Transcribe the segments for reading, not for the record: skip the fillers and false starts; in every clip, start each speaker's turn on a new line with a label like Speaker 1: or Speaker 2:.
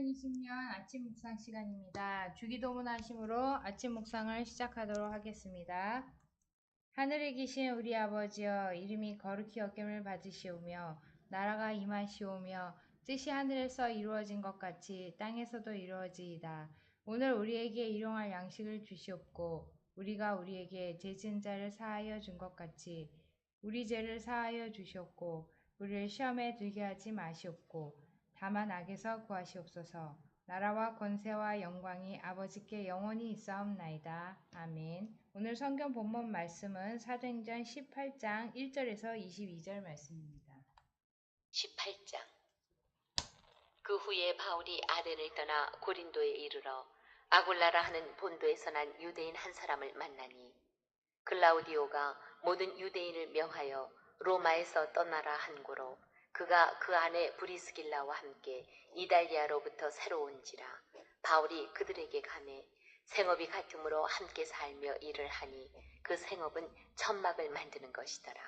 Speaker 1: 2020년 아침 묵상 시간입니다. 주기도문 하심으로 아침 묵상을 시작하도록 하겠습니다. 하늘에 계신 우리 아버지여, 이름이 거룩히 여김을 받으시오며 나라가 임하시오며 뜻이 하늘에서 이루어진 것 같이 땅에서도 이루어지이다. 오늘 우리에게 일용할 양식을 주시옵고 우리가 우리에게 죄 지은 자를 사하여 준 것 같이 우리 죄를 사하여 주시옵고 우리를 시험에 들게 하지 마시옵고 다만 악에서 구하시옵소서. 나라와 권세와 영광이 아버지께 영원히 있사옵나이다. 아멘. 오늘 성경 본문 말씀은 사도행전 18장 1절에서 22절 말씀입니다.
Speaker 2: 18장. 그 후에 바울이 아덴을 떠나 고린도에 이르러 아굴라라 하는 본도에서 난 유대인 한 사람을 만나니, 글라우디오가 모든 유대인을 명하여 로마에서 떠나라 한 고로 그가 그 안에 브리스길라와 함께 이달리아로부터 새로 온지라. 바울이 그들에게 가매 생업이 같으므로 함께 살며 일을 하니 그 생업은 천막을 만드는 것이더라.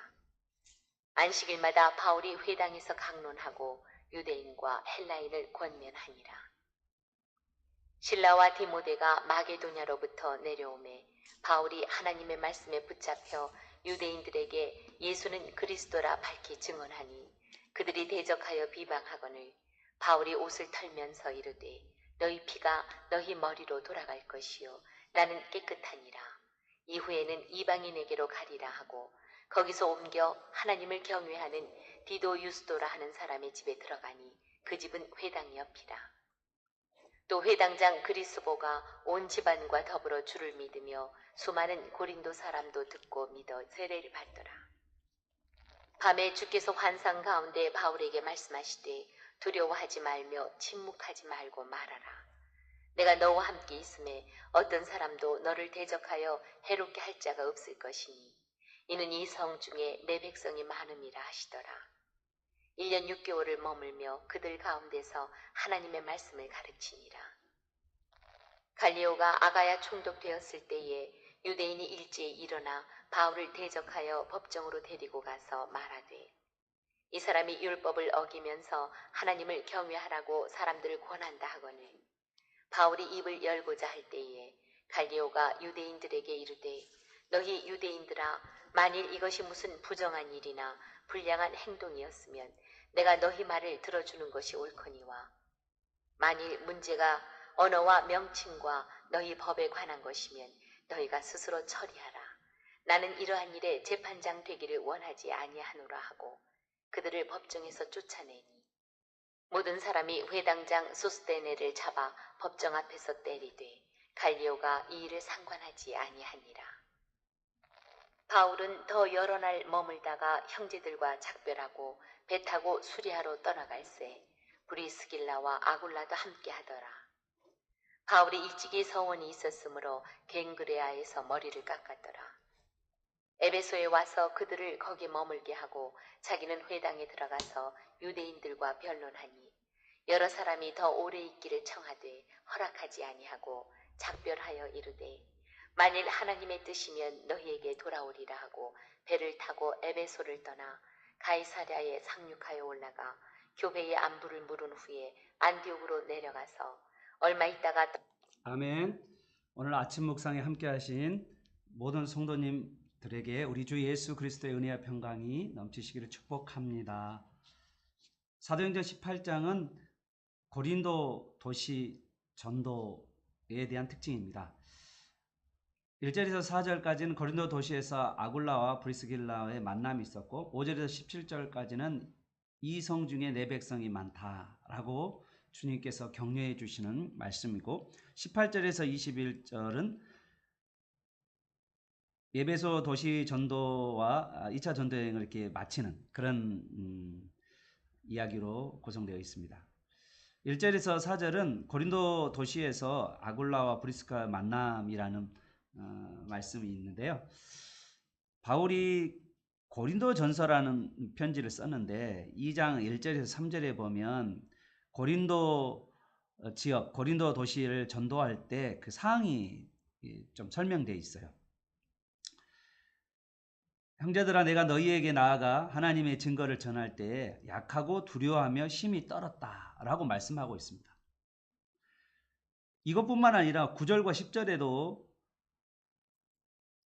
Speaker 2: 안식일마다 바울이 회당에서 강론하고 유대인과 헬라인을 권면하니라. 실라와 디모데가 마게도냐로부터 내려오매 바울이 하나님의 말씀에 붙잡혀 유대인들에게 예수는 그리스도라 밝히 증언하니, 그들이 대적하여 비방하거늘 바울이 옷을 털면서 이르되 너희 피가 너희 머리로 돌아갈 것이요 나는 깨끗하니라. 이후에는 이방인에게로 가리라 하고 거기서 옮겨 하나님을 경외하는 디도 유스도라 하는 사람의 집에 들어가니 그 집은 회당 옆이라. 또 회당장 그리스보가 온 집안과 더불어 주를 믿으며 수많은 고린도 사람도 듣고 믿어 세례를 받더라. 밤에 주께서 환상 가운데 바울에게 말씀하시되 두려워하지 말며 침묵하지 말고 말하라. 내가 너와 함께 있음에 어떤 사람도 너를 대적하여 해롭게 할 자가 없을 것이니 이는 이 성 중에 내 백성이 많음이라 하시더라. 1년 6개월을 머물며 그들 가운데서 하나님의 말씀을 가르치니라. 갈리오가 아가야 총독되었을 때에 유대인이 일제히 일어나 바울을 대적하여 법정으로 데리고 가서 말하되, 이 사람이 율법을 어기면서 하나님을 경외하라고 사람들을 권한다 하거늘 바울이 입을 열고자 할 때에 갈리오가 유대인들에게 이르되, 너희 유대인들아, 만일 이것이 무슨 부정한 일이나 불량한 행동이었으면 내가 너희 말을 들어주는 것이 옳거니와, 만일 문제가 언어와 명칭과 너희 법에 관한 것이면 너희가 스스로 처리하라. 나는 이러한 일에 재판장 되기를 원하지 아니하노라 하고 그들을 법정에서 쫓아내니, 모든 사람이 회당장 소스데네를 잡아 법정 앞에서 때리되 갈리오가 이 일을 상관하지 아니하니라. 바울은 더 여러 날 머물다가 형제들과 작별하고 배 타고 수리아로 떠나갈새 브리스길라와 아굴라도 함께 하더라. 바울이 일찍이 서원이 있었으므로 갱그레아에서 머리를 깎았더라. 에베소에 와서 그들을 거기 머물게 하고 자기는 회당에 들어가서 유대인들과 변론하니, 여러 사람이 더 오래 있기를 청하되 허락하지 아니하고 작별하여 이르되, 만일 하나님의 뜻이면 너희에게 돌아오리라 하고 배를 타고 에베소를 떠나 가이사랴에 상륙하여 올라가 교회에 안부를 물은 후에 안디옥으로 내려가서 얼마 있다가
Speaker 3: 아멘. 오늘 아침 묵상에 함께 하신 모든 성도님들에게 우리 주 예수 그리스도의 은혜와 평강이 넘치시기를 축복합니다. 사도행전 18장은 고린도 도시 전도에 대한 특징입니다. 1절에서 4절까지는 고린도 도시에서 아굴라와 브리스길라의 만남이 있었고, 5절에서 17절까지는 이 성 중에 내 백성이 많다라고 주님께서 격려해 주시는 말씀이고, 18절에서 21절은 에베소 도시 전도와 2차 전도 여행을 이렇게 마치는 그런 이야기로 구성되어 있습니다. 1절에서 4절은 고린도 도시에서 아굴라와 브리스가 만남이라는 말씀이 있는데요. 바울이 고린도 전서라는 편지를 썼는데 2장 1절에서 3절에 보면 고린도 지역, 고린도 도시를 전도할 때 그 사항이 좀 설명되어 있어요. 형제들아, 내가 너희에게 나아가 하나님의 증거를 전할 때 약하고 두려워하며 심히 떨었다 라고 말씀하고 있습니다. 이것뿐만 아니라 9절과 10절에도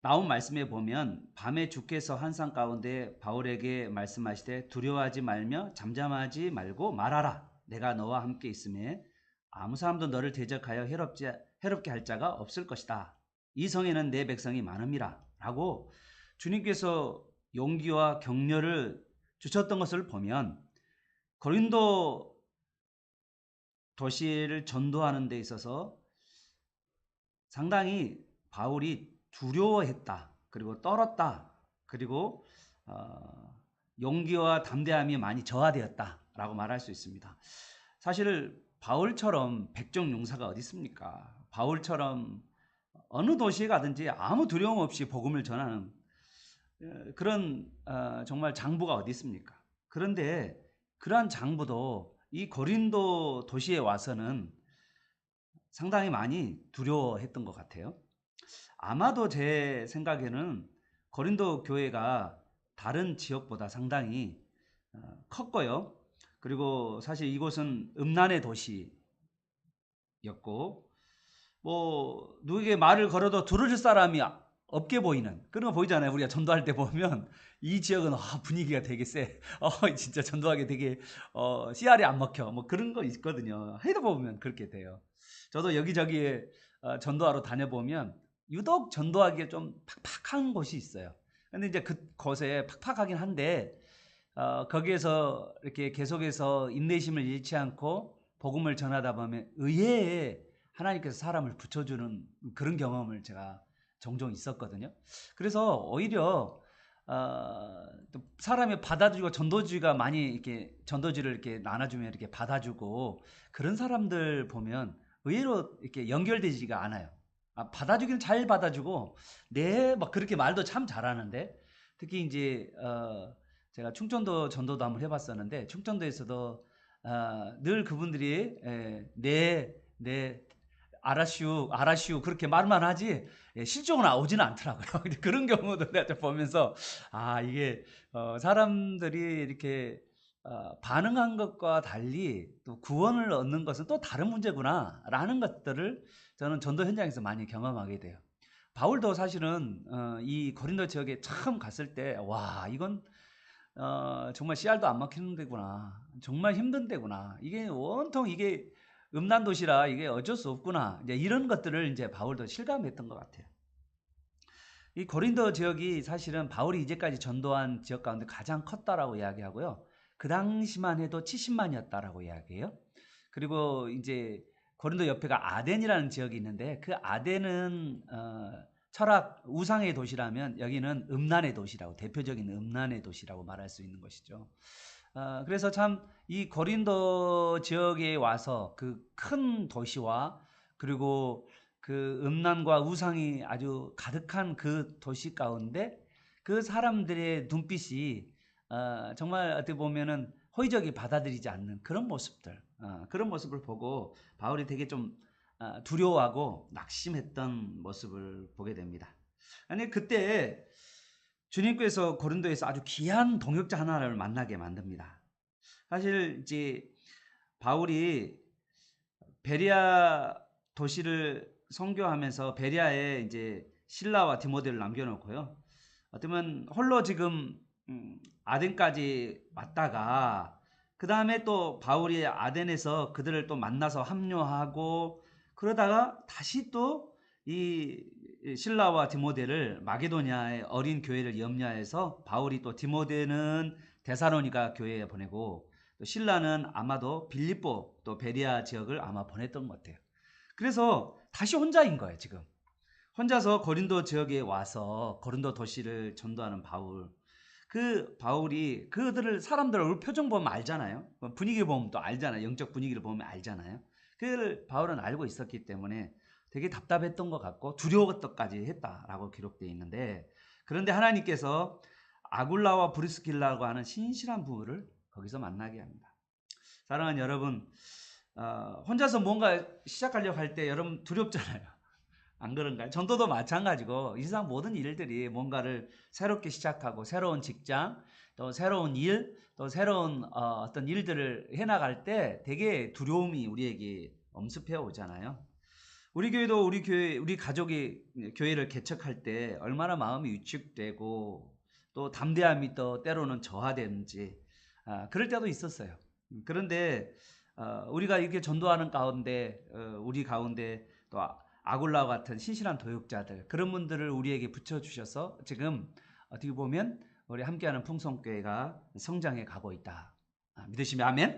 Speaker 3: 나온 말씀에 보면 밤에 주께서 환상 가운데 바울에게 말씀하시되 두려워하지 말며 잠잠하지 말고 말하라. 내가 너와 함께 있음에 아무 사람도 너를 대적하여 해롭게 할 자가 없을 것이다. 이 성에는 내 백성이 많음이라. 라고 주님께서 용기와 격려를 주셨던 것을 보면 고린도 도시를 전도하는 데 있어서 상당히 바울이 두려워했다. 그리고 떨었다. 그리고 용기와 담대함이 많이 저하되었다라고 말할 수 있습니다. 사실 바울처럼 백정용사가 어디 있습니까? 바울처럼 어느 도시에 가든지 아무 두려움 없이 복음을 전하는 그런 정말 장부가 어디 있습니까? 그런데 그러한 장부도 이 고린도 도시에 와서는 상당히 많이 두려워했던 것 같아요. 아마도 제 생각에는 고린도 교회가 다른 지역보다 상당히 컸고요. 그리고 사실 이곳은 음란의 도시였고 뭐 누구에게 말을 걸어도 들어줄 사람이 없게 보이는 그런 거 보이잖아요. 우리가 전도할 때 보면 이 지역은 분위기가 되게 세. 진짜 전도하기 되게 씨알이 안 먹혀. 뭐 그런 거 있거든요. 해도 보면 그렇게 돼요. 저도 여기저기 전도하러 다녀보면 유독 전도하기에 좀 팍팍한 곳이 있어요. 근데 이제 그곳에 팍팍하긴 한데 거기에서 이렇게 계속해서 인내심을 잃지 않고 복음을 전하다 보면 의외에 하나님께서 사람을 붙여주는 그런 경험을 제가 종종 있었거든요. 그래서 오히려 또 사람이 받아주고 전도주의가 많이 이렇게 전도지를 이렇게 나눠주면 이렇게 받아주고 그런 사람들 보면 의외로 이렇게 연결되지가 않아요. 받아주기는 잘 받아주고 네 막 그렇게 말도 참 잘하는데 특히 이제 제가 충청도 전도도 한번 해봤었는데 충청도에서도 늘 그분들이 네 알아슈 그렇게 말만 하지 실적은 나오지는 않더라고요. 그런 경우도 내가 보면서 이게 사람들이 이렇게 반응한 것과 달리 또 구원을 얻는 것은 또 다른 문제구나라는 것들을 저는 전도 현장에서 많이 경험하게 돼요. 바울도 사실은 이 고린도 지역에 처음 갔을 때 이건 정말 씨알도 안 막히는 데구나. 정말 힘든 데구나. 이게 온통 이게 음란 도시라 이게 어쩔 수 없구나. 이제 이런 것들을 이제 바울도 실감했던 것 같아요. 이 고린도 지역이 사실은 바울이 이제까지 전도한 지역 가운데 가장 컸다라고 이야기하고요. 그 당시만 해도 70만이었다라고 이야기해요. 그리고 이제 고린도 옆에가 아덴이라는 지역이 있는데 그 아덴은 철학 우상의 도시라면 여기는 음란의 도시라고 대표적인 음란의 도시라고 말할 수 있는 것이죠. 그래서 참 이 고린도 지역에 와서 그 큰 도시와 그리고 그 음란과 우상이 아주 가득한 그 도시 가운데 그 사람들의 눈빛이 정말 어떻게 보면은 호의적이 받아들이지 않는 그런 모습들, 그런 모습을 보고 바울이 되게 좀 두려워하고 낙심했던 모습을 보게 됩니다. 아니 그때 주님께서 고린도에서 아주 귀한 동역자 하나를 만나게 만듭니다. 사실 이제 바울이 베리아 도시를 선교하면서 베리아에 이제 실라와 디모데를 남겨놓고요. 어쩌면 홀로 지금 아덴까지 왔다가 그 다음에 또 바울이 아덴에서 그들을 또 만나서 합류하고 그러다가 다시 또 이 실라와 디모데를 마게도냐의 어린 교회를 염려해서 바울이 또 디모데는 데살로니가 교회에 보내고 또 실라는 아마도 빌립보 또 베리아 지역을 아마 보냈던 것 같아요. 그래서 다시 혼자인 거예요, 지금. 혼자서 고린도 지역에 와서 고린도 도시를 전도하는 바울. 그 바울이 그들을 사람들 얼굴 표정 보면 알잖아요. 분위기 보면 또 알잖아요. 영적 분위기를 보면 알잖아요. 그걸 바울은 알고 있었기 때문에 되게 답답했던 것 같고 두려웠다까지 했다라고 기록되어 있는데 그런데 하나님께서 아굴라와 브리스길라라고 하는 신실한 부부를 거기서 만나게 합니다. 사랑하는 여러분, 혼자서 뭔가 시작하려고 할 때 여러분 두렵잖아요. 안 그런가요? 전도도 마찬가지고 이 세상 모든 일들이 뭔가를 새롭게 시작하고 새로운 직장, 또 새로운 일, 또 새로운 어떤 일들을 해나갈 때 되게 두려움이 우리에게 엄습해 오잖아요. 우리 교회도 우리 가족이 교회를 개척할 때 얼마나 마음이 위축되고 또 담대함이 또 때로는 저하되는지 그럴 때도 있었어요. 그런데 우리가 이렇게 전도하는 가운데 우리 가운데 또 아굴라와 같은 신실한 도역자들 그런 분들을 우리에게 붙여주셔서 지금 어떻게 보면 우리 함께하는 풍성교회가 성장해 가고 있다. 믿으시면 아멘.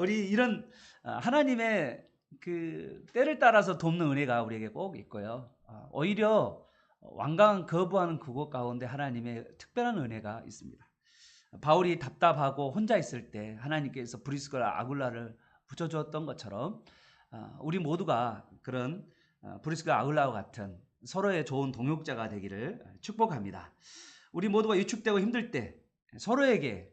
Speaker 3: 우리 이런 하나님의 그 때를 따라서 돕는 은혜가 우리에게 꼭 있고요. 오히려 완강한 거부하는 그곳 가운데 하나님의 특별한 은혜가 있습니다. 바울이 답답하고 혼자 있을 때 하나님께서 브리스가와 아굴라를 붙여주었던 것처럼 우리 모두가 그런 브리스가 아굴라와 같은 서로의 좋은 동역자가 되기를 축복합니다. 우리 모두가 위축되고 힘들 때 서로에게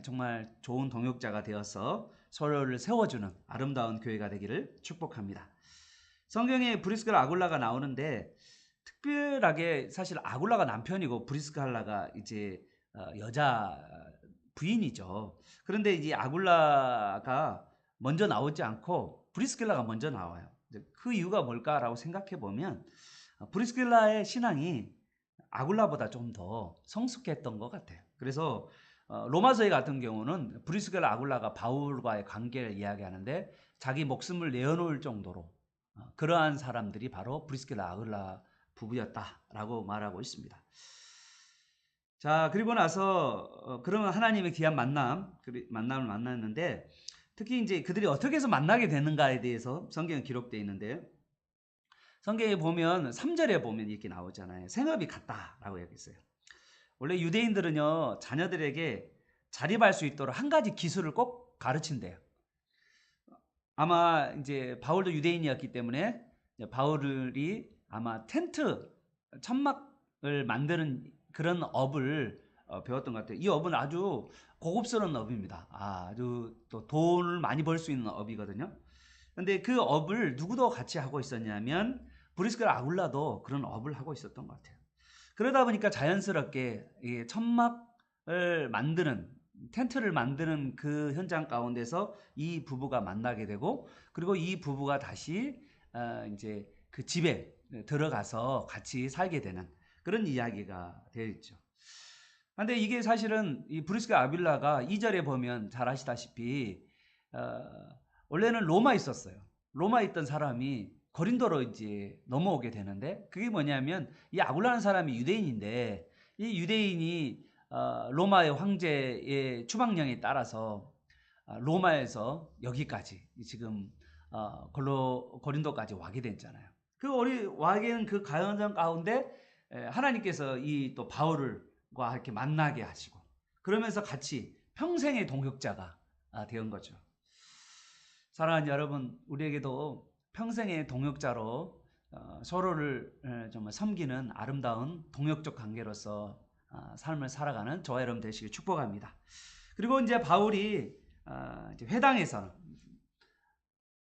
Speaker 3: 정말 좋은 동역자가 되어서 서로를 세워주는 아름다운 교회가 되기를 축복합니다. 성경에 브리스가와 아굴라가 나오는데 특별하게 사실 아굴라가 남편이고 브리스갈라가 이제 여자 부인이죠. 그런데 이제 아굴라가 먼저 나오지 않고 브리스길라가 먼저 나와요. 그 이유가 뭘까라고 생각해 보면 브리스길라의 신앙이 아굴라보다 좀 더 성숙했던 것 같아요. 그래서 로마서에 같은 경우는 브리스길라 아굴라가 바울과의 관계를 이야기하는데 자기 목숨을 내어놓을 정도로 그러한 사람들이 바로 브리스길라 아굴라 부부였다라고 말하고 있습니다. 자, 그리고 나서 그러면 하나님의 귀한 만남을 만났는데 특히 이제 그들이 어떻게 해서 만나게 되는가에 대해서 성경에 기록되어 있는데 성경에 보면 3절에 보면 이렇게 나오잖아요. 생업이 같다라고 얘기했어요. 원래 유대인들은요 자녀들에게 자립할 수 있도록 한 가지 기술을 꼭 가르친대요. 아마 이제 바울도 유대인이었기 때문에 바울이 아마 텐트 천막을 만드는 그런 업을 배웠던 것 같아요. 이 업은 아주 고급스러운 업입니다. 아주 또 돈을 많이 벌 수 있는 업이거든요. 근데 그 업을 누구도 같이 하고 있었냐면 브리스가 아굴라도 그런 업을 하고 있었던 것 같아요. 그러다 보니까 자연스럽게 이 천막을 만드는 텐트를 만드는 그 현장 가운데서 이 부부가 만나게 되고 그리고 이 부부가 다시 이제 그 집에 들어가서 같이 살게 되는 그런 이야기가 되어 있죠. 근데 이게 사실은 이 브리스가 아빌라가 2절에 보면 잘 아시다시피 원래는 로마에 있었어요. 로마에 있던 사람이 고린도로 이제 넘어오게 되는데 그게 뭐냐면 이 아굴라는 사람이 유대인인데 이 유대인이 로마의 황제의 추방령에 따라서 로마에서 여기까지 지금 고린도까지 와게 됐잖아요. 그 와게 된 그 과정 가운데 하나님께서 이 또 바울과 이렇게 만나게 하시고 그러면서 같이 평생의 동역자가 된 거죠. 사랑하는 여러분, 우리에게도 평생의 동역자로 서로를 정말 섬기는 아름다운 동역적 관계로서 삶을 살아가는 저와 여러분 되시길 축복합니다. 그리고 이제 바울이 이제 회당에서는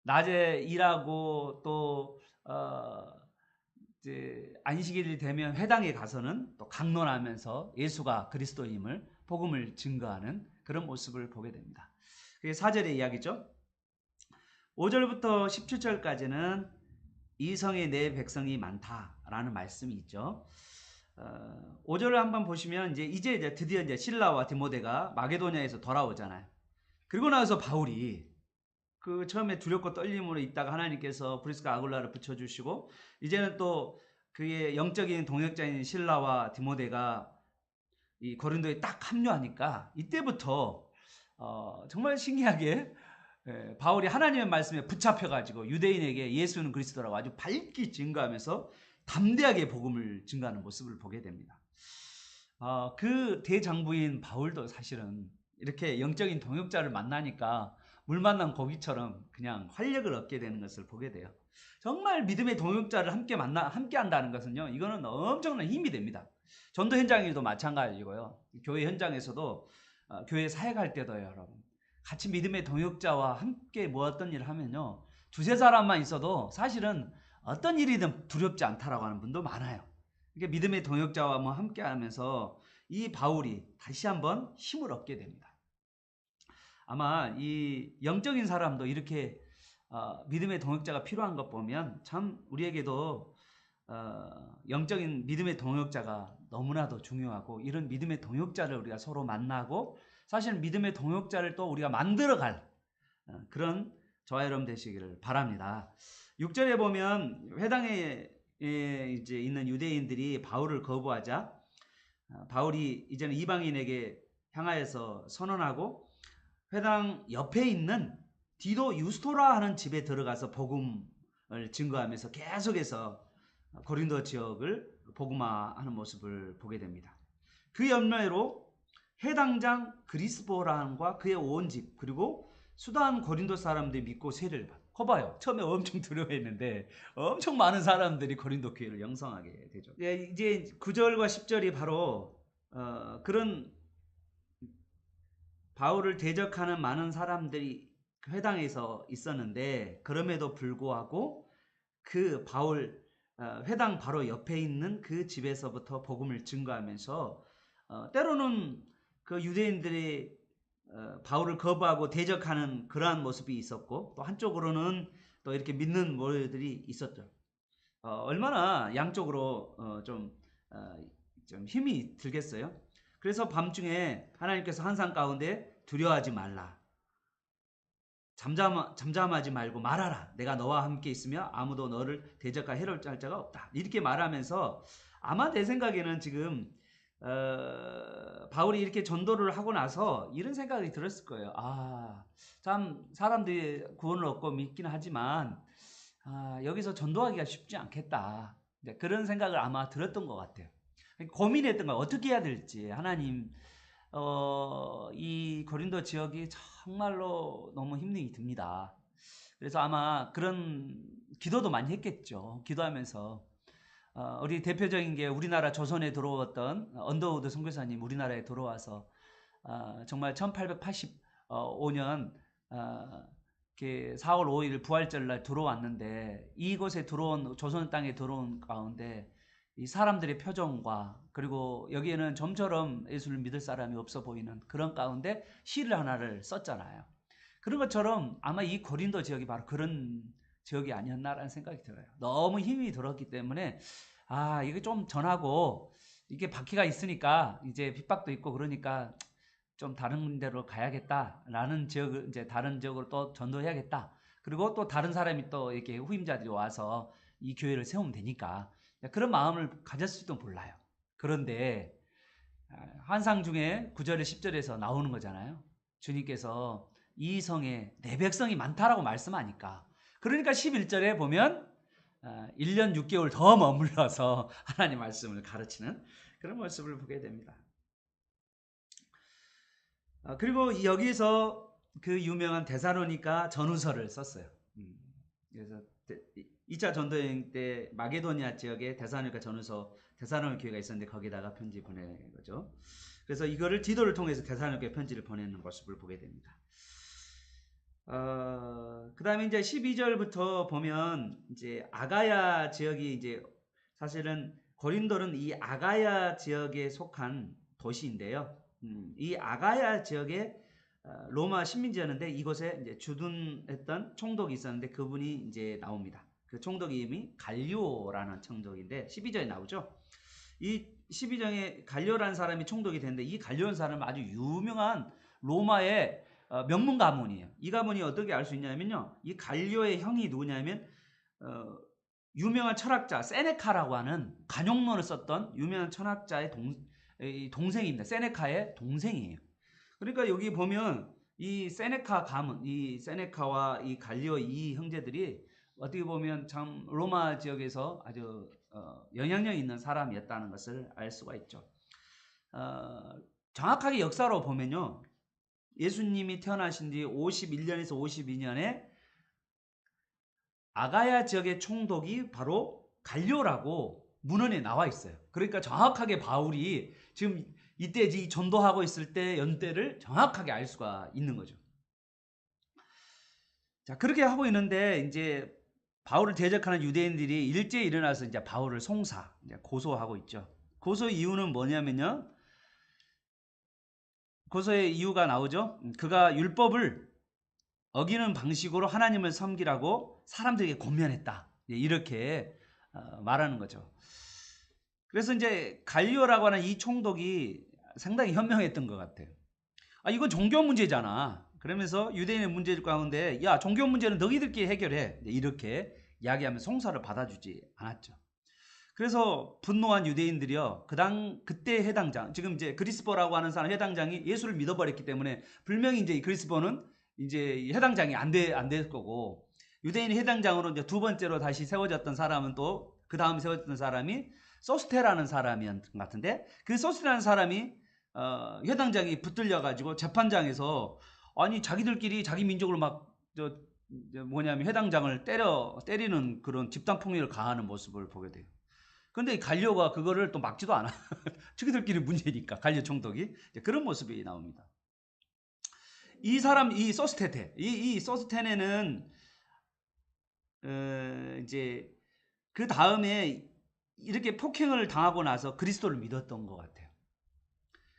Speaker 3: 낮에 일하고 또 이제 안식일이 되면 회당에 가서는 또 강론하면서 예수가 그리스도임을 복음을 증거하는 그런 모습을 보게 됩니다. 그게 4절의 이야기죠. 5절부터 17절까지는 이 성에 내 백성이 많다라는 말씀이 있죠. 5절을 한번 보시면 이제 드디어 이제 실라와 디모데가 마게도냐에서 돌아오잖아요. 그리고 나서 바울이 그 처음에 두렵고 떨림으로 있다가 하나님께서 브리스가 아굴라를 붙여주시고 이제는 또 그의 영적인 동역자인 실라와 디모데가 이 고린도에 딱 합류하니까 이때부터 정말 신기하게 바울이 하나님의 말씀에 붙잡혀가지고 유대인에게 예수는 그리스도라고 아주 밝게 증거하면서 담대하게 복음을 증거하는 모습을 보게 됩니다. 그 대장부인 바울도 사실은 이렇게 영적인 동역자를 만나니까 물 만난 고기처럼 그냥 활력을 얻게 되는 것을 보게 돼요. 정말 믿음의 동역자를 함께 한다는 것은요, 이거는 엄청난 힘이 됩니다. 전도 현장에도 마찬가지고요. 교회 현장에서도 교회 사역할 때도요, 여러분. 같이 믿음의 동역자와 함께 뭐 어떤 일을 하면요, 두세 사람만 있어도 사실은 어떤 일이든 두렵지 않다라고 하는 분도 많아요. 이게 믿음의 동역자와 뭐 함께 하면서 이 바울이 다시 한번 힘을 얻게 됩니다. 아마 이 영적인 사람도 이렇게 믿음의 동역자가 필요한 것 보면 참 우리에게도 영적인 믿음의 동역자가 너무나도 중요하고, 이런 믿음의 동역자를 우리가 서로 만나고 사실 믿음의 동역자를 또 우리가 만들어갈 그런 저와 여러분 되시기를 바랍니다. 6절에 보면 회당에 이제 있는 유대인들이 바울을 거부하자 바울이 이제는 이방인에게 향하여서 선언하고 회당 옆에 있는 디도 유스토라 하는 집에 들어가서 복음을 증거하면서 계속해서 고린도 지역을 복음화하는 모습을 보게 됩니다. 그 연례로 해당장 그리스보란과 그의 온 집, 그리고 수단 고린도 사람들이 믿고 세례를 받아요. 거봐요. 처음에 엄청 두려워했는데 엄청 많은 사람들이 고린도 교회를 영성하게 되죠. 이제 9절과 10절이 바로 그런 바울을 대적하는 많은 사람들이 회당에서 있었는데, 그럼에도 불구하고 그 바울 회당 바로 옆에 있는 그 집에서부터 복음을 증거하면서 때로는 그 유대인들이 바울을 거부하고 대적하는 그러한 모습이 있었고, 또 한쪽으로는 또 이렇게 믿는 모여들이 있었죠. 얼마나 양쪽으로 좀 힘이 들겠어요. 그래서 밤중에 하나님께서 환상 가운데 두려워하지 말라, 잠잠하지 말고 말하라, 내가 너와 함께 있으며 아무도 너를 대적하여 해롭게 할 자가 없다, 이렇게 말하면서 아마 내 생각에는 지금 바울이 이렇게 전도를 하고 나서 이런 생각이 들었을 거예요. 참 사람들이 구원을 얻고 믿긴 하지만 여기서 전도하기가 쉽지 않겠다, 그런 생각을 아마 들었던 것 같아요. 고민했던 거예요. 어떻게 해야 될지. 하나님, 이 고린도 지역이 정말로 너무 힘이 듭니다. 그래서 아마 그런 기도도 많이 했겠죠. 기도하면서 우리 대표적인 게 우리나라 조선에 들어왔던 언더우드 선교사님, 우리나라에 들어와서 정말 1885년 4월 5일 부활절날 들어왔는데, 이곳에 들어온, 조선 땅에 들어온 가운데 이 사람들의 표정과, 그리고 여기에는 좀처럼 예수를 믿을 사람이 없어 보이는 그런 가운데 시를 하나를 썼잖아요. 그런 것처럼 아마 이 고린도 지역이 바로 그런 지역이 아니었나라는 생각이 들어요. 너무 힘이 들었기 때문에 이게 좀 전하고, 이게 바퀴가 있으니까 이제 핍박도 있고 그러니까 좀 다른 데로 가야겠다라는 지역을 이제 다른 지역으로 또 전도해야겠다. 그리고 또 다른 사람이 또 이렇게 후임자들이 와서 이 교회를 세우면 되니까 그런 마음을 가졌을지도 몰라요. 그런데 환상 중에 9절에 10절에서 나오는 거잖아요. 주님께서 이 성에 내 백성이 많다라고 말씀하니까, 그러니까 11절에 보면 1년 6개월 더 머물러서 하나님 말씀을 가르치는 그런 모습을 보게 됩니다. 그리고 여기서 그 유명한 데살로니가 전후서를 썼어요. 그래서 2차 전도여행 때 마게도니아 지역에 데살로니가 전후서, 데살로니가 교회가 있었는데 거기다가 편지 보낸 거죠. 그래서 이거를 디도를 통해서 데살로니가에 편지를 보내는 모습을 보게 됩니다. 그 다음에 이제 12절부터 보면 이제 아가야 지역이, 이제 사실은 고린도는 이 아가야 지역에 속한 도시인데요. 이 아가야 지역에 로마 식민지였는데, 이곳에 이제 주둔했던 총독이 있었는데 그분이 이제 나옵니다. 그 총독 이름이 갈리오라는 총독인데 12절에 나오죠. 이 12장에 갈리오라는 사람이 총독이 됐는데, 이 갈리오라는 사람은 아주 유명한 로마의 명문 가문이에요. 이 가문이 어떻게 알 수 있냐면요, 이 갈리오의 형이 누구냐면 유명한 철학자 세네카라고 하는 관용론을 썼던 유명한 철학자의 동생입니다. 세네카의 동생이에요. 그러니까 여기 보면 이 세네카 가문, 이 세네카와 이 갈리오 이 형제들이 어떻게 보면 참 로마 지역에서 아주 영향력 있는 사람이었다는 것을 알 수가 있죠. 정확하게 역사로 보면요, 예수님이 태어나신 뒤 51년에서 52년에 아가야 지역의 총독이 바로 갈리오라고 문헌에 나와 있어요. 그러니까 정확하게 바울이 지금 이때 이 전도하고 있을 때 연대를 정확하게 알 수가 있는 거죠. 자, 그렇게 하고 있는데 이제 바울을 대적하는 유대인들이 일제히 일어나서 이제 바울을 이제 고소하고 있죠. 고소 이유는 뭐냐면요, 고소의 이유가 나오죠. 그가 율법을 어기는 방식으로 하나님을 섬기라고 사람들에게 권면했다. 이렇게 말하는 거죠. 그래서 이제 갈리오라고 하는 이 총독이 상당히 현명했던 것 같아요. 이건 종교 문제잖아. 그러면서 유대인의 문제 가운데 야, 종교 문제는 너희들끼리 해결해. 이렇게 이야기하면 송사를 받아주지 않았죠. 그래서 분노한 유대인들이요. 그때 해당장, 지금 이제 그리스보라고 하는 사람 해당장이 예수를 믿어버렸기 때문에 분명히 이제 그리스보는 이제 해당장이 안 될 거고, 유대인 해당장으로 이제 두 번째로 다시 세워졌던 사람은 또 그 다음 세워졌던 사람이 소스테라는 사람이었던 것 같은데, 그 소스테라는 사람이 해당장이 붙들려 가지고 재판장에서 아니 자기들끼리 자기 민족을 막 해당장을 때리는 그런 집단 폭력을 가하는 모습을 보게 돼요. 근데 갈리오가 그거를 또 막지도 않아. 자기들끼리 문제니까, 갈리오 총독이. 그런 모습이 나옵니다. 이 소스테테, 이 소스테네는, 이제, 그 다음에 이렇게 폭행을 당하고 나서 그리스도를 믿었던 것 같아요.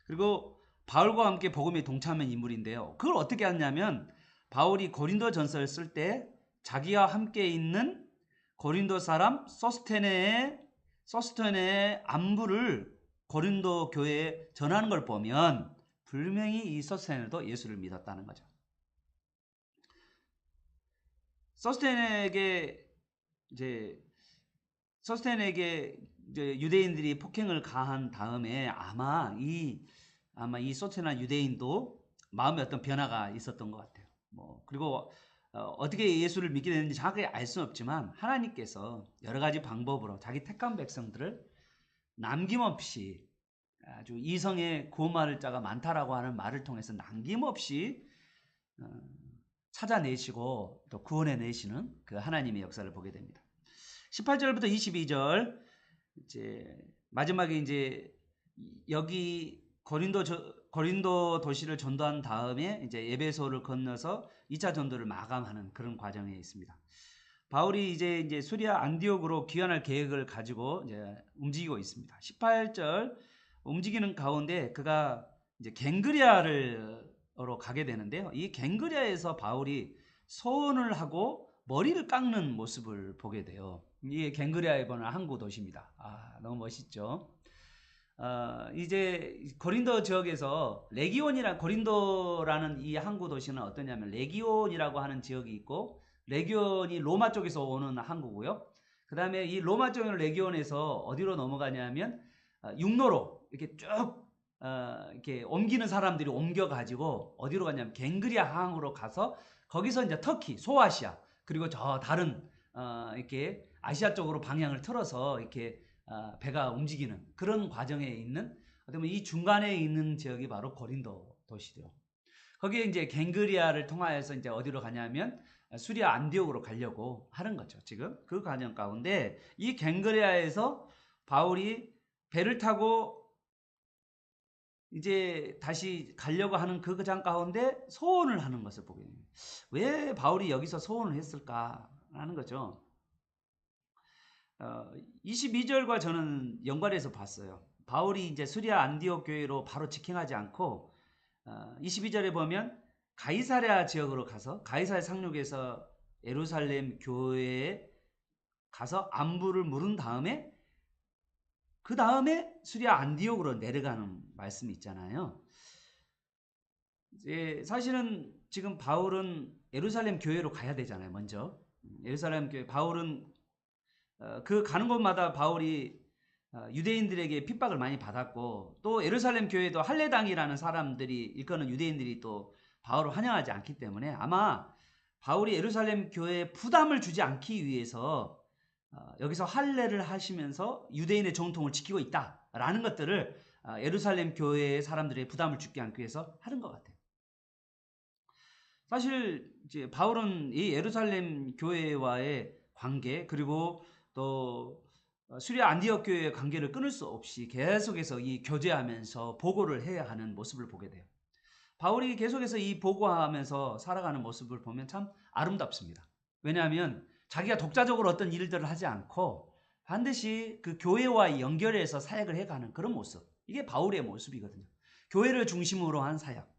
Speaker 3: 그리고 바울과 함께 복음에 동참한 인물인데요. 그걸 어떻게 하냐면, 바울이 고린도 전서를 쓸 때 자기와 함께 있는 고린도 사람 소스테네의 안부를 고린도 교회에 전하는 걸 보면 분명히 이 소스테네도 예수를 믿었다는 거죠. 소스테네에게 이제 유대인들이 폭행을 가한 다음에 아마 이 소스테네 유대인도 마음에 어떤 변화가 있었던 것 같아요. 그리고 어떻게 예수를 믿게 되는지 정확하게 알 수는 없지만 하나님께서 여러 가지 방법으로 자기 택한 백성들을 남김없이, 아주 이성의 구원받을 자가 많다라고 하는 말을 통해서 남김없이 찾아내시고 또 구원해내시는 그 하나님의 역사를 보게 됩니다. 18절부터 22절, 이제 마지막에 이제 여기 고린도 도시를 전도한 다음에 이제 에베소를 건너서 2차 전도를 마감하는 그런 과정에 있습니다. 바울이 이제 수리아 안디옥으로 귀환할 계획을 가지고 이제 움직이고 있습니다. 18절 움직이는 가운데 그가 이제 갱그리아로 가게 되는데요. 이 갱그리아에서 바울이 소원을 하고 머리를 깎는 모습을 보게 돼요. 이게 갱그리아에 보는 항구 도시입니다. 너무 멋있죠. 이제 고린도 지역에서 고린도라는 이 항구 도시는 어떠냐면 레기온이라고 하는 지역이 있고, 레기온이 로마 쪽에서 오는 항구고요. 그 다음에 이 로마 쪽의 레기온에서 어디로 넘어가냐면 육로로 이렇게 쭉 이렇게 옮기는 사람들이 옮겨가지고 어디로 가냐면 갱그리아 항으로 가서 거기서 이제 터키, 소아시아, 그리고 저 다른 이렇게 아시아 쪽으로 방향을 틀어서 이렇게 배가 움직이는 그런 과정에 있는, 어떻게 보면 이 중간에 있는 지역이 바로 고린도 도시죠. 거기에 이제 갱그리아를 통하여서 이제 어디로 가냐면 수리아 안디옥으로 가려고 하는 거죠. 지금 그 과정 가운데 이 갱그리아에서 바울이 배를 타고 이제 다시 가려고 하는 그 장 가운데 소원을 하는 것을 보게 됩니다. 왜 바울이 여기서 소원을 했을까 하는 거죠. 22절과 저는 연관해서 봤어요. 바울이 이제 수리아 안디옥 교회로 바로 직행하지 않고 22절에 보면 가이사랴 지역으로 가서 가이사랴 상륙에서 예루살렘 교회에 가서 안부를 물은 다음에 그 다음에 수리아 안디옥으로 내려가는 말씀이 있잖아요. 이제 사실은 지금 바울은 예루살렘 교회로 가야 되잖아요. 먼저 예루살렘 교회, 바울은 그 가는 곳마다 바울이 유대인들에게 핍박을 많이 받았고, 또 예루살렘 교회도 할례당이라는 사람들이 일거는 유대인들이 또 바울을 환영하지 않기 때문에 아마 바울이 예루살렘 교회에 부담을 주지 않기 위해서 여기서 할례를 하시면서 유대인의 정통을 지키고 있다라는 것들을 예루살렘 교회의 사람들의 부담을 주지 않기 위해서 하는 것 같아요. 사실 이제 바울은 이 예루살렘 교회와의 관계, 그리고 또 수리아 안디옥 교회의 관계를 끊을 수 없이 계속해서 이 교제하면서 보고를 해야 하는 모습을 보게 돼요. 바울이 계속해서 이 보고하면서 살아가는 모습을 보면 참 아름답습니다. 왜냐하면 자기가 독자적으로 어떤 일들을 하지 않고 반드시 그 교회와 연결해서 사역을 해가는 그런 모습, 이게 바울의 모습이거든요. 교회를 중심으로 한 사역.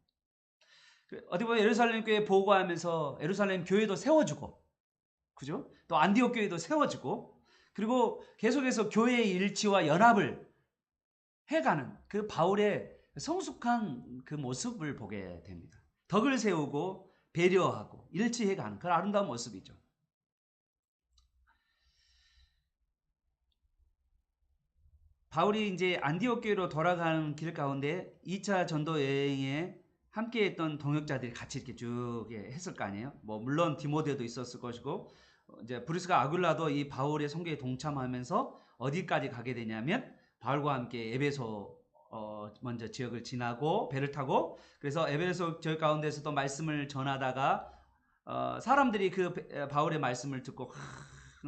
Speaker 3: 어떻게 보면 예루살렘 교회 보고하면서 예루살렘 교회도 세워주고, 그죠? 또 안디옥 교회도 세워지고, 그리고 계속해서 교회의 일치와 연합을 해가는 그 바울의 성숙한 그 모습을 보게 됩니다. 덕을 세우고 배려하고 일치해가는 그런 아름다운 모습이죠. 바울이 이제 안디옥 교회로 돌아가는 길 가운데 2차 전도 여행에 함께 했던 동역자들이 같이 이렇게 쭉 했을 거 아니에요. 뭐 물론 디모데도 있었을 것이고, 이제 브리스가 아굴라도 이 바울의 선교에 동참하면서 어디까지 가게 되냐면 바울과 함께 에베소 먼저 지역을 지나고 배를 타고, 그래서 에베소 지역 가운데서도 말씀을 전하다가 사람들이 그 바울의 말씀을 듣고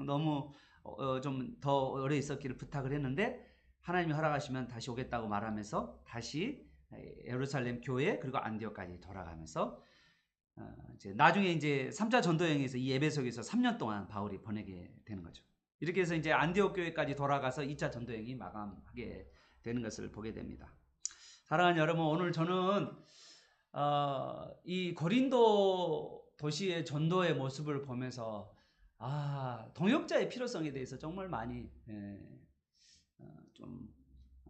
Speaker 3: 너무 좀 더 오래 있었기를 부탁을 했는데 하나님이 허락하시면 다시 오겠다고 말하면서 다시 예루살렘 교회 그리고 안디옥까지 돌아가면서 이제 나중에 이제 3차 전도 여행에서 이 에베소에서 3년 동안 바울이 보내게 되는 거죠. 이렇게 해서 이제 안디옥 교회까지 돌아가서 2차 전도 여행이 마감하게 되는 것을 보게 됩니다. 사랑하는 여러분, 오늘 저는 이 고린도 도시의 전도의 모습을 보면서 동역자의 필요성에 대해서 정말 많이 좀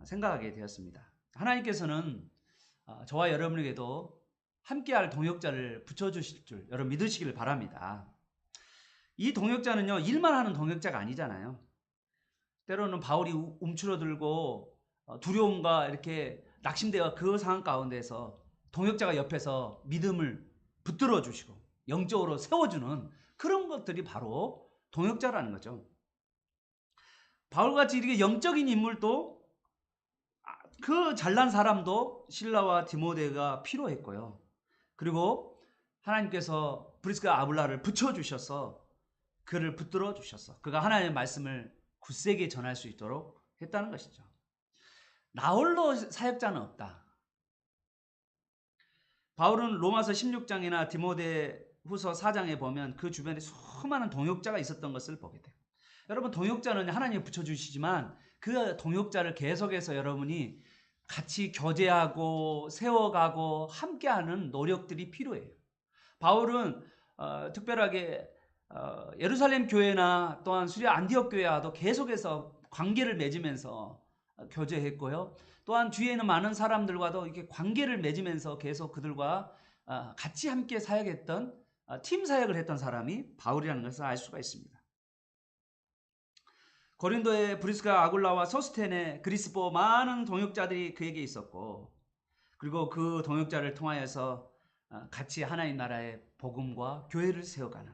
Speaker 3: 생각하게 되었습니다. 하나님께서는 저와 여러분에게도 함께할 동역자를 붙여주실 줄 여러분 믿으시길 바랍니다. 이 동역자는요, 일만 하는 동역자가 아니잖아요. 때로는 바울이 움츠러들고 두려움과 이렇게 낙심되어 그 상황 가운데서 동역자가 옆에서 믿음을 붙들어 주시고 영적으로 세워주는 그런 것들이 바로 동역자라는 거죠. 바울같이 이렇게 영적인 인물도, 그 잘난 사람도 실라와 디모데가 필요했고요. 그리고 하나님께서 브리스가 아굴라를 붙여주셔서 그를 붙들어 주셔서 그가 하나님의 말씀을 굳세게 전할 수 있도록 했다는 것이죠. 나 홀로 사역자는 없다. 바울은 로마서 16장이나 디모데 후서 4장에 보면 그 주변에 수많은 동역자가 있었던 것을 보게 돼요. 여러분, 동역자는 하나님이 붙여주시지만 그 동역자를 계속해서 여러분이 같이 교제하고 세워가고 함께하는 노력들이 필요해요. 바울은 특별하게 예루살렘 교회나 또한 수리아 안디옥 교회와도 계속해서 관계를 맺으면서 교제했고요. 또한 주위에 있는 많은 사람들과도 이렇게 관계를 맺으면서 계속 그들과 같이 함께 사역했던 팀 사역을 했던 사람이 바울이라는 것을 알 수가 있습니다. 고린도의 브리스가 아굴라와 소스테네, 그리스포 많은 동역자들이 그에게 있었고, 그리고 그 동역자를 통하여서 같이 하나님 나라의 복음과 교회를 세워가는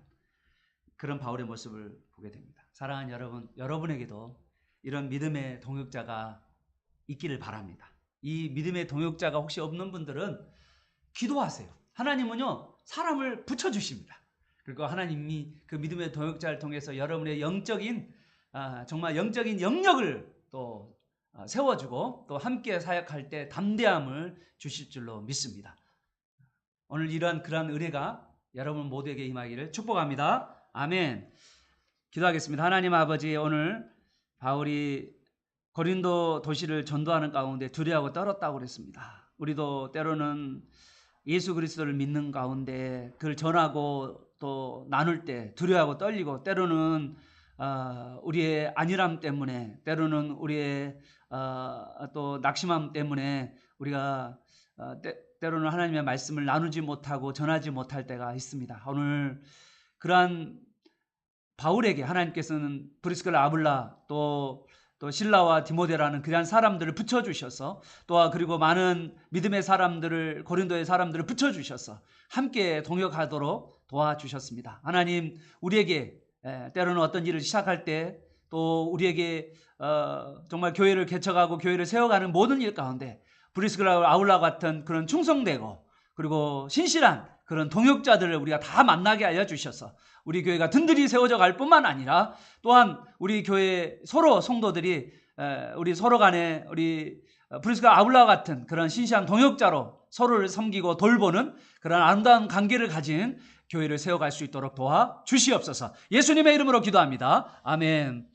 Speaker 3: 그런 바울의 모습을 보게 됩니다. 사랑하는 여러분, 여러분에게도 이런 믿음의 동역자가 있기를 바랍니다. 이 믿음의 동역자가 혹시 없는 분들은 기도하세요. 하나님은요, 사람을 붙여주십니다. 그리고 하나님이 그 믿음의 동역자를 통해서 여러분의 영적인 정말 영적인 영역을 또 세워주고 또 함께 사역할 때 담대함을 주실 줄로 믿습니다. 오늘 이러한 그러한 은혜가 여러분 모두에게 임하기를 축복합니다. 아멘. 기도하겠습니다. 하나님 아버지, 오늘 바울이 고린도 도시를 전도하는 가운데 두려워하고 떨었다고 그랬습니다. 우리도 때로는 예수 그리스도를 믿는 가운데 그걸 전하고 또 나눌 때 두려워하고 떨리고, 때로는 우리의 안일함 때문에, 때로는 우리의 또 낙심함 때문에 우리가 때로는 하나님의 말씀을 나누지 못하고 전하지 못할 때가 있습니다. 오늘 그러한 바울에게 하나님께서는 브리스가와 아굴라 또 실라와 디모데라는 그러한 사람들을 붙여주셔서, 또 그리고 많은 믿음의 사람들을, 고린도의 사람들을 붙여주셔서 함께 동역하도록 도와주셨습니다. 하나님, 우리에게 때로는 어떤 일을 시작할 때, 또 우리에게 정말 교회를 개척하고 교회를 세워가는 모든 일 가운데 브리스가와 아굴라 같은 그런 충성되고 그리고 신실한 그런 동역자들을 우리가 다 만나게 알려주셔서 우리 교회가 든든히 세워져 갈 뿐만 아니라, 또한 우리 교회 서로 성도들이 우리 서로 간에 우리 브리스가 아굴라 같은 그런 신실한 동역자로 서로를 섬기고 돌보는 그런 아름다운 관계를 가진 교회를 세워갈 수 있도록 도와 주시옵소서. 예수님의 이름으로 기도합니다. 아멘.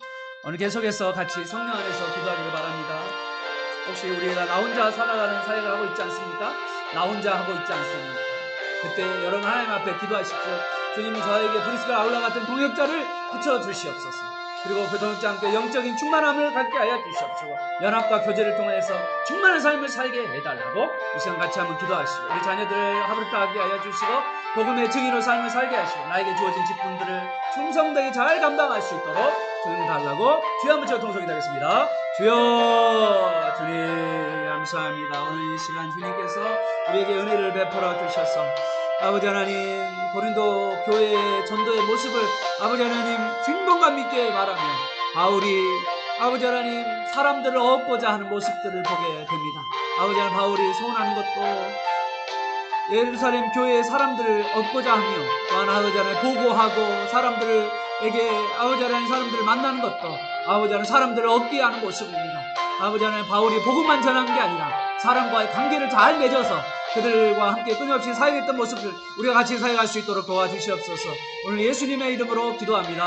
Speaker 3: 오늘 계속해서 같이 성령 안에서 기도하기를 바랍니다. 혹시 우리가 나 혼자 살아가는 사역을 하고 있지 않습니까? 나 혼자 하고 있지 않습니까? 그때 여러분 하나님 앞에 기도하십시오. 주님, 저에게 브리스가 아울라 같은 동역자를 붙여주시옵소서. 그리고 그 동역자와 함께 영적인 충만함을 갖게 하여 주시옵소서. 연합과 교제를 통해서 충만한 삶을 살게 해달라고 이 시간 같이 한번 기도하시고, 우리 자녀들을 하루따하게 하여 주시고 복음의 증인으로 삶을 살게 하시고, 나에게 주어진 직분들을 충성되게 잘 감당할 수 있도록 주님 달라고 주여 한번 통성이 되겠습니다. 주여, 주님 감사합니다. 오늘 이 시간 주님께서 우리에게 은혜를 베풀어 주셔서 아버지 하나님, 고린도 교회의 전도의 모습을 아버지 하나님 생동감 있게 말하며 바울이 아버지 하나님 사람들을 얻고자 하는 모습들을 보게 됩니다. 아버지 하나님, 바울이 소원하는 것도 예루살렘 교회의 사람들을 얻고자 하며, 또한 아버지 하나님 보고하고 사람들에게 아버지 하나님 사람들을 만나는 것도 아버지 하나님 사람들을 얻게 하는 모습입니다. 아버지 하나님, 바울이 복음만 전한 게 아니라 사람과의 관계를 잘 맺어서 그들과 함께 끊임없이 사역했던 모습을 우리가 같이 사역할 수 있도록 도와주시옵소서. 오늘 예수님의 이름으로 기도합니다.